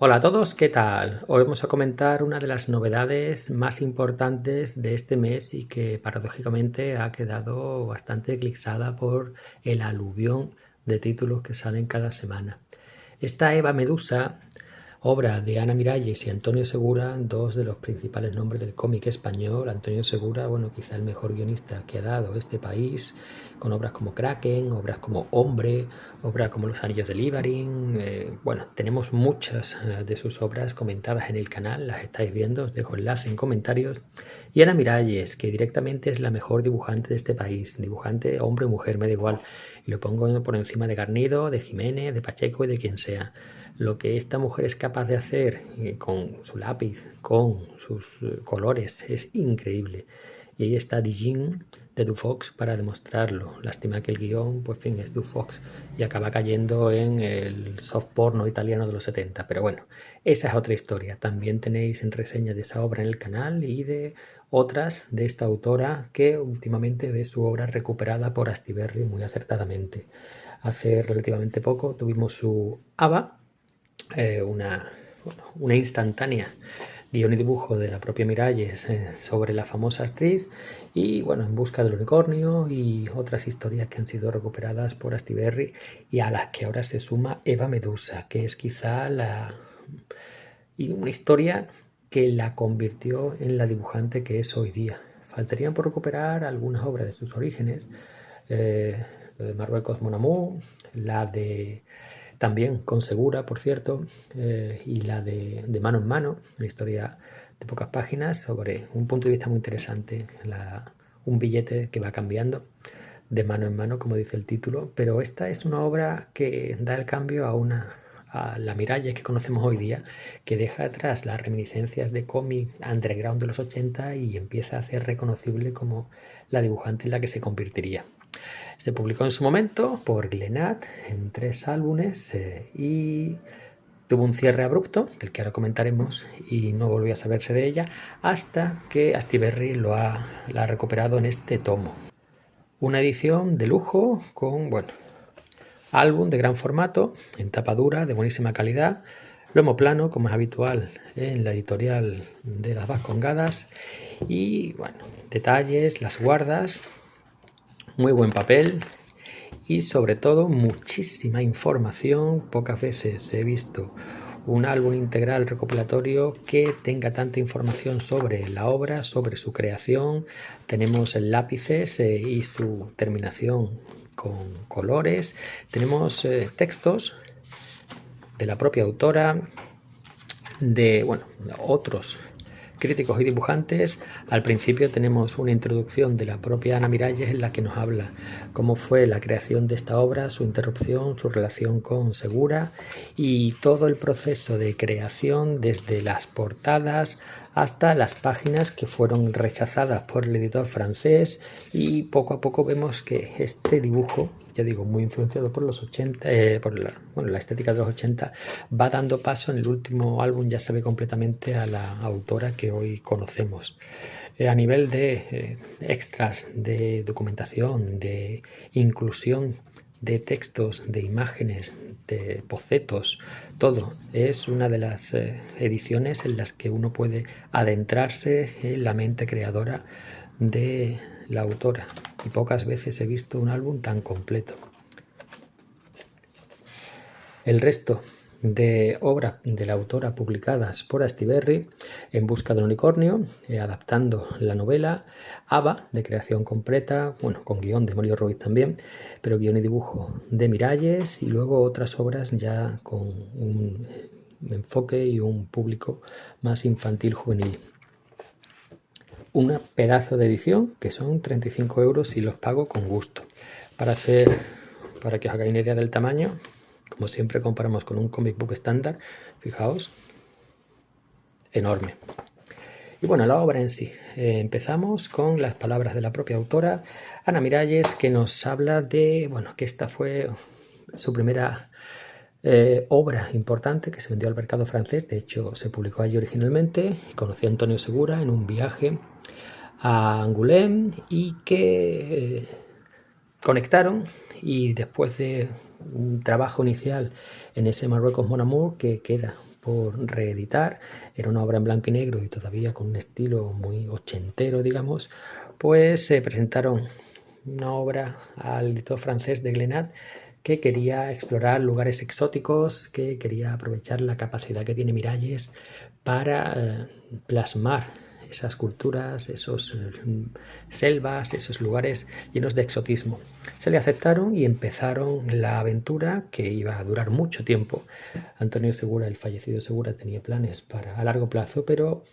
Hola a todos, ¿qué tal? Hoy vamos a comentar una de las novedades más importantes de este mes y que paradójicamente ha quedado bastante eclipsada por el aluvión de títulos que salen cada semana. Esta Eva Medusa, obra de Ana Miralles y Antonio Segura, dos de los principales nombres del cómic español. Antonio Segura, bueno, quizá el mejor guionista que ha dado este país, con obras como Kraken, obras como Hombre, obras como Los Anillos de Líbarin. Bueno, tenemos muchas de sus obras comentadas en el canal, las estáis viendo, os dejo enlace en comentarios. Y Ana Miralles, que directamente es la mejor dibujante de este país, dibujante hombre o mujer, me da igual, y lo pongo por encima de Garnido, de Jiménez, de Pacheco y de quien sea. Lo que esta mujer es capaz de hacer con su lápiz, con sus colores, es increíble. Y ahí está Dijin de Dufox para demostrarlo. Lástima que el guión, pues fin, es Dufox y acaba cayendo en el soft porno italiano de los 70. Pero bueno, esa es otra historia. También tenéis en reseña de esa obra en el canal y de otras de esta autora que últimamente ve su obra recuperada por Astiberri muy acertadamente. Hace relativamente poco tuvimos su Ava, una instantánea guión y dibujo de la propia Miralles sobre la famosa actriz y bueno, En busca del unicornio y otras historias que han sido recuperadas por Astiberri y a las que ahora se suma Eva Medusa, que es quizá una historia que la convirtió en la dibujante que es hoy día. Faltarían por recuperar algunas obras de sus orígenes, lo de Marruecos Mon Amour, la de también con Segura, por cierto, y la de Mano en Mano, una historia de pocas páginas sobre un punto de vista muy interesante, un billete que va cambiando de mano en mano, como dice el título, pero esta es una obra que da el cambio a la Miralles que conocemos hoy día, que deja atrás las reminiscencias de cómic underground de los 80 y empieza a ser reconocible como la dibujante en la que se convertiría. Se publicó en su momento por Glenat en 3 álbumes y tuvo un cierre abrupto, del que ahora comentaremos, y no volvió a saberse de ella hasta que Astiberri la ha recuperado en este tomo. Una edición de lujo con, bueno, álbum de gran formato, en tapa dura, de buenísima calidad, lomo plano, como es habitual en la editorial de las Vascongadas, y bueno, detalles, las guardas, muy buen papel y sobre todo muchísima información. Pocas veces he visto un álbum integral recopilatorio que tenga tanta información sobre la obra, sobre su creación. Tenemos lápices y su terminación con colores. Tenemos textos de la propia autora, de bueno, otros críticos y dibujantes. Al principio tenemos una introducción de la propia Ana Miralles en la que nos habla cómo fue la creación de esta obra, su interrupción, su relación con Segura y todo el proceso de creación desde las portadas hasta las páginas que fueron rechazadas por el editor francés, y poco a poco vemos que este dibujo, ya digo, muy influenciado por los 80, por la estética de los 80, va dando paso en el último álbum, ya se ve completamente a la autora que hoy conocemos. A nivel de extras, de documentación, de inclusión de textos, de imágenes, de bocetos, todo. Es una de las ediciones en las que uno puede adentrarse en la mente creadora de la autora, y pocas veces he visto un álbum tan completo. El resto de obras de la autora publicadas por Astiberri: En busca del unicornio, adaptando la novela; Ava, de creación completa, bueno, con guión de Mario Ruiz también, pero guión y dibujo de Miralles, y luego otras obras ya con un enfoque y un público más infantil juvenil. Un pedazo de edición que son 35 euros y los pago con gusto. Para que os hagáis una idea del tamaño, como siempre comparamos con un comic book estándar, fijaos, enorme. Y bueno, la obra en sí. Empezamos con las palabras de la propia autora, Ana Miralles, que nos habla de, bueno, que esta fue su primera obra importante que se vendió al mercado francés. De hecho, se publicó allí originalmente. Conoció a Antonio Segura en un viaje a Angoulême y que conectaron, y después de un trabajo inicial en ese Marruecos Mon Amour, que queda por reeditar. Era una obra en blanco y negro y todavía con un estilo muy ochentero, digamos. Pues se presentaron una obra al editor francés de Glénat, que quería explorar lugares exóticos, que quería aprovechar la capacidad que tiene Miralles para plasmar esas culturas, esos selvas, esos lugares llenos de exotismo. Se le aceptaron y empezaron la aventura, que iba a durar mucho tiempo. Antonio Segura, el fallecido Segura, tenía planes a largo plazo, pero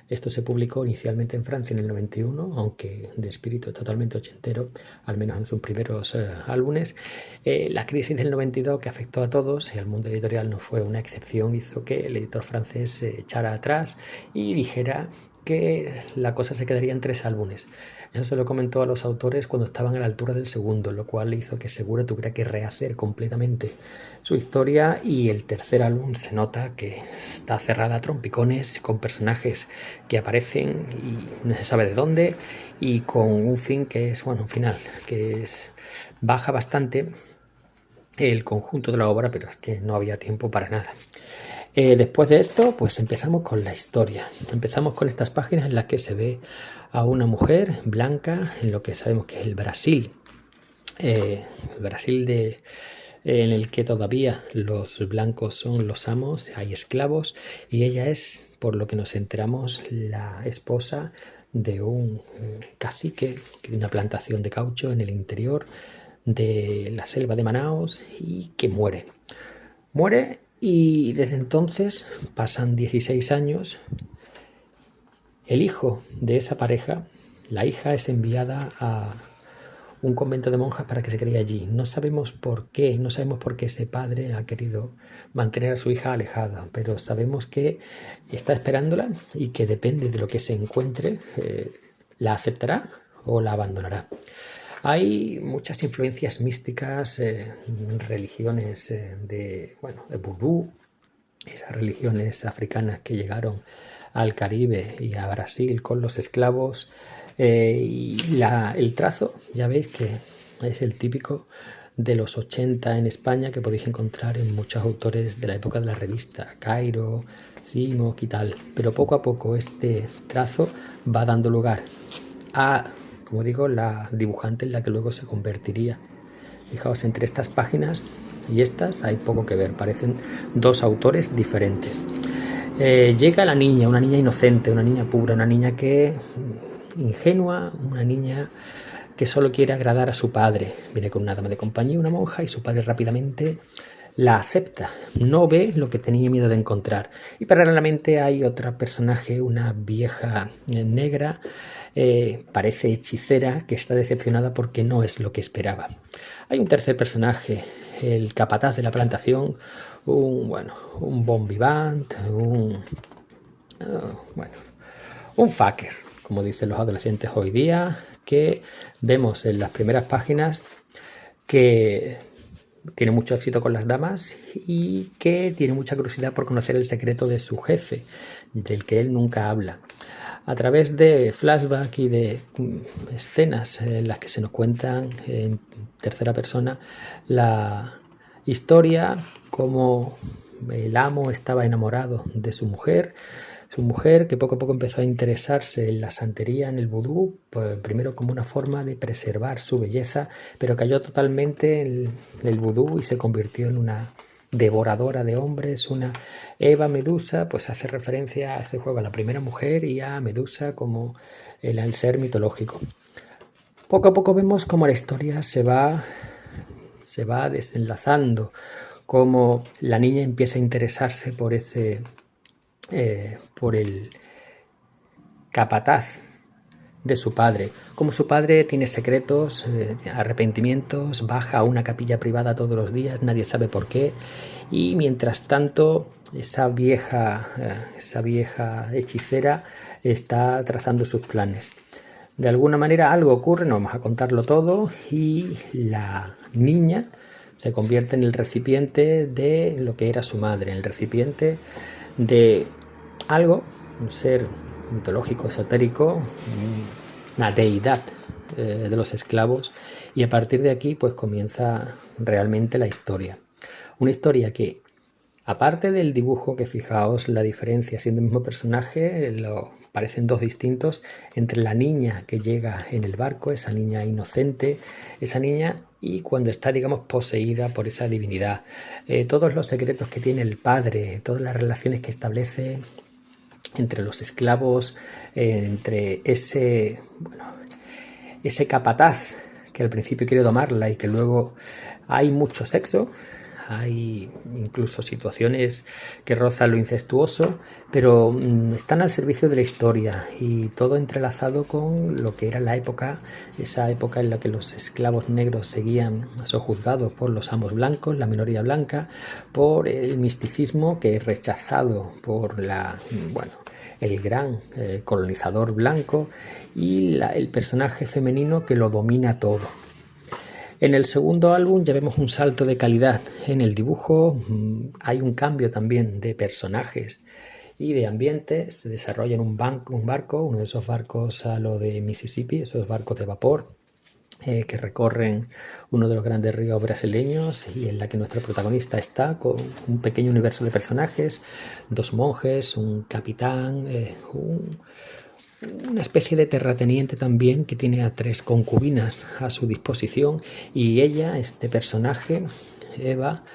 esto se publicó inicialmente en Francia en el 91, aunque de espíritu totalmente ochentero, al menos en sus primeros álbumes. La crisis del 92, que afectó a todos y al mundo editorial no fue una excepción, hizo que el editor francés se echara atrás y dijera que la cosa se quedaría en 3 álbumes. Eso se lo comentó a los autores cuando estaban a la altura del segundo, lo cual hizo que Segura tuviera que rehacer completamente su historia, y el tercer álbum se nota que está cerrada a trompicones, con personajes que aparecen y no se sabe de dónde, y con un fin que es, bueno, un final que es baja bastante el conjunto de la obra, pero es que no había tiempo para nada. Después de esto, pues empezamos con la historia. Empezamos con estas páginas en las que se ve a una mujer blanca en lo que sabemos que es el Brasil. El Brasil en el que todavía los blancos son los amos, hay esclavos, y ella es, por lo que nos enteramos, la esposa de un cacique que tiene una plantación de caucho en el interior de la selva de Manaos y que muere. Muere, y desde entonces pasan 16 años. El hijo de esa pareja, la hija, es enviada a un convento de monjas para que se críe allí. No sabemos por qué ese padre ha querido mantener a su hija alejada, pero sabemos que está esperándola y que depende de lo que se encuentre, la aceptará o la abandonará. Hay muchas influencias místicas, religiones de vudú, esas religiones africanas que llegaron al Caribe y a Brasil con los esclavos, y el trazo, ya veis que es el típico de los 80 en España, que podéis encontrar en muchos autores de la época de la revista, Cairo, Simoc y tal, pero poco a poco este trazo va dando lugar a, como digo, la dibujante en la que luego se convertiría. Fijaos, entre estas páginas y estas hay poco que ver, parecen 2 autores diferentes. Llega la niña, una niña inocente, una niña pura, una niña que ingenua, una niña que solo quiere agradar a su padre. Viene con una dama de compañía, una monja, y su padre rápidamente la acepta. No ve lo que tenía miedo de encontrar. Y paralelamente hay otra personaje, una vieja negra, parece hechicera, que está decepcionada porque no es lo que esperaba. Hay un tercer personaje, el capataz de la plantación, un bon vivant, un fucker, como dicen los adolescentes hoy día, que vemos en las primeras páginas que tiene mucho éxito con las damas y que tiene mucha curiosidad por conocer el secreto de su jefe, del que él nunca habla. A través de flashback y de escenas en las que se nos cuentan en tercera persona la historia, como el amo estaba enamorado de su mujer que poco a poco empezó a interesarse en la santería, en el vudú, pues primero como una forma de preservar su belleza, pero cayó totalmente en el vudú y se convirtió en una devoradora de hombres, una Eva Medusa, pues hace referencia a ese juego, a la primera mujer y a Medusa como el ser mitológico. Poco a poco vemos cómo la historia se va desenlazando, cómo la niña empieza a interesarse por el capataz de su padre. Como su padre tiene secretos, arrepentimientos, baja a una capilla privada todos los días, nadie sabe por qué, y mientras tanto esa vieja hechicera está trazando sus planes. De alguna manera algo ocurre, no vamos a contarlo todo, y la niña se convierte en el recipiente de lo que era su madre, en el recipiente de algo, un ser mitológico, esotérico, una deidad de los esclavos, y a partir de aquí pues comienza realmente la historia. Una historia que Aparte del dibujo, que fijaos la diferencia, siendo el mismo personaje, parecen dos distintos entre la niña que llega en el barco, esa niña inocente, esa niña, y cuando está, digamos, poseída por esa divinidad. Todos los secretos que tiene el padre, todas las relaciones que establece entre los esclavos, entre ese capataz que al principio quiere domarla y que luego hay mucho sexo. Hay incluso situaciones que rozan lo incestuoso, pero están al servicio de la historia y todo entrelazado con lo que era la época, esa época en la que los esclavos negros seguían sojuzgados por los amos blancos, la minoría blanca, por el misticismo que es rechazado por el gran colonizador blanco y el personaje femenino que lo domina todo. En el segundo álbum ya vemos un salto de calidad en el dibujo, hay un cambio también de personajes y de ambiente. Se desarrolla en un barco, uno de esos barcos a lo de Mississippi, esos barcos de vapor que recorren uno de los grandes ríos brasileños, y en la que nuestro protagonista está con un pequeño universo de personajes, dos monjes, un capitán, una especie de terrateniente también que tiene a 3 concubinas a su disposición, y ella, este personaje, Eva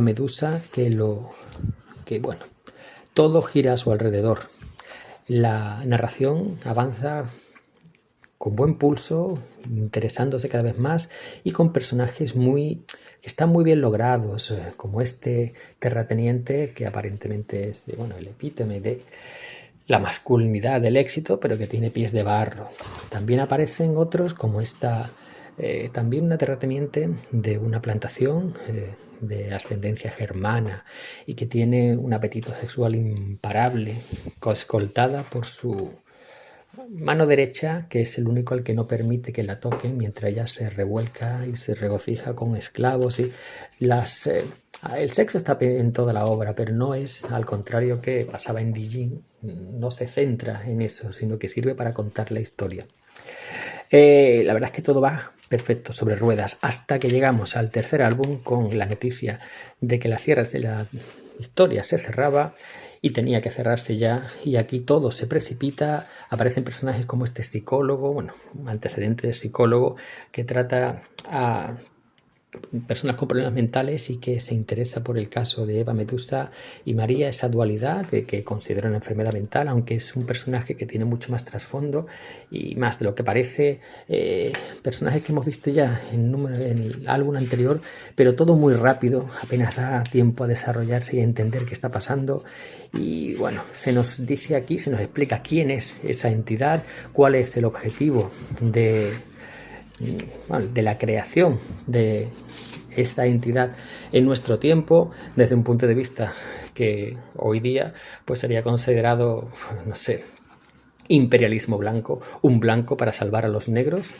Medusa, todo gira a su alrededor. La narración avanza con buen pulso, interesándose cada vez más y con personajes que están muy bien logrados, como este terrateniente que aparentemente es el epítome de la masculinidad, del éxito, pero que tiene pies de barro. También aparecen otros como también una terrateniente de una plantación de ascendencia germana y que tiene un apetito sexual imparable, escoltada por su mano derecha, que es el único al que no permite que la toquen, mientras ella se revuelca y se regocija con esclavos. Y el sexo está en toda la obra, pero no es, al contrario que pasaba en Dijin, no se centra en eso, sino que sirve para contar la historia. La verdad es que todo va perfecto, sobre ruedas, hasta que llegamos al tercer álbum con la noticia de que las cierres de la historia se cerraba y tenía que cerrarse ya, y aquí todo se precipita. Aparecen personajes como este psicólogo, un antecedente de psicólogo que trata a personas con problemas mentales y que se interesa por el caso de Eva Medusa y María, esa dualidad que considera una enfermedad mental, aunque es un personaje que tiene mucho más trasfondo y más de lo que parece. Personajes que hemos visto ya en el álbum anterior, pero todo muy rápido, apenas da tiempo a desarrollarse y a entender qué está pasando. Y se nos dice aquí, se nos explica quién es esa entidad, cuál es el objetivo de la creación de esta entidad en nuestro tiempo, desde un punto de vista que hoy día pues sería considerado, imperialismo blanco, un blanco para salvar a los negros.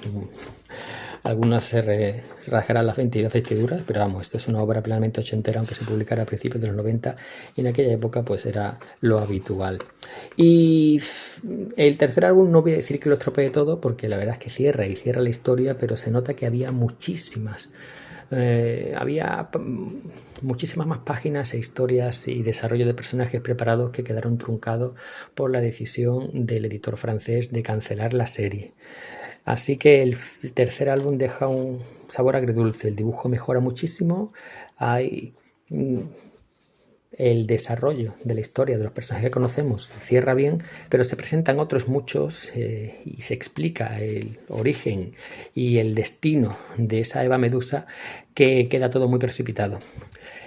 Algunas se rasgarán las 22 vestiduras, pero esto es una obra plenamente ochentera, aunque se publicara a principios de los 90, y en aquella época pues era lo habitual. Y el tercer álbum no voy a decir que lo estropee todo, porque la verdad es que cierra la historia, pero se nota que había muchísimas más páginas e historias y desarrollo de personajes preparados que quedaron truncados por la decisión del editor francés de cancelar la serie. Así que el tercer álbum deja un sabor agridulce. El dibujo mejora muchísimo, hay el desarrollo de la historia de los personajes que conocemos cierra bien, pero se presentan otros muchos y se explica el origen y el destino de esa Eva Medusa, que queda todo muy precipitado.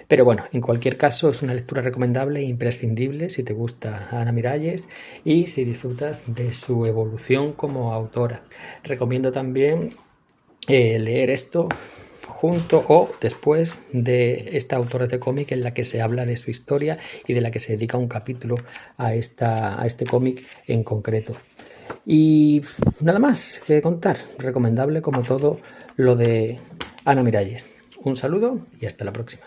Pero en cualquier caso es una lectura recomendable e imprescindible si te gusta Ana Miralles y si disfrutas de su evolución como autora. Recomiendo también leer esto junto o después de esta autora de cómic, en la que se habla de su historia y de la que se dedica un capítulo a este cómic en concreto. Y nada más que contar, recomendable como todo lo de Ana Miralles. Un saludo y hasta la próxima.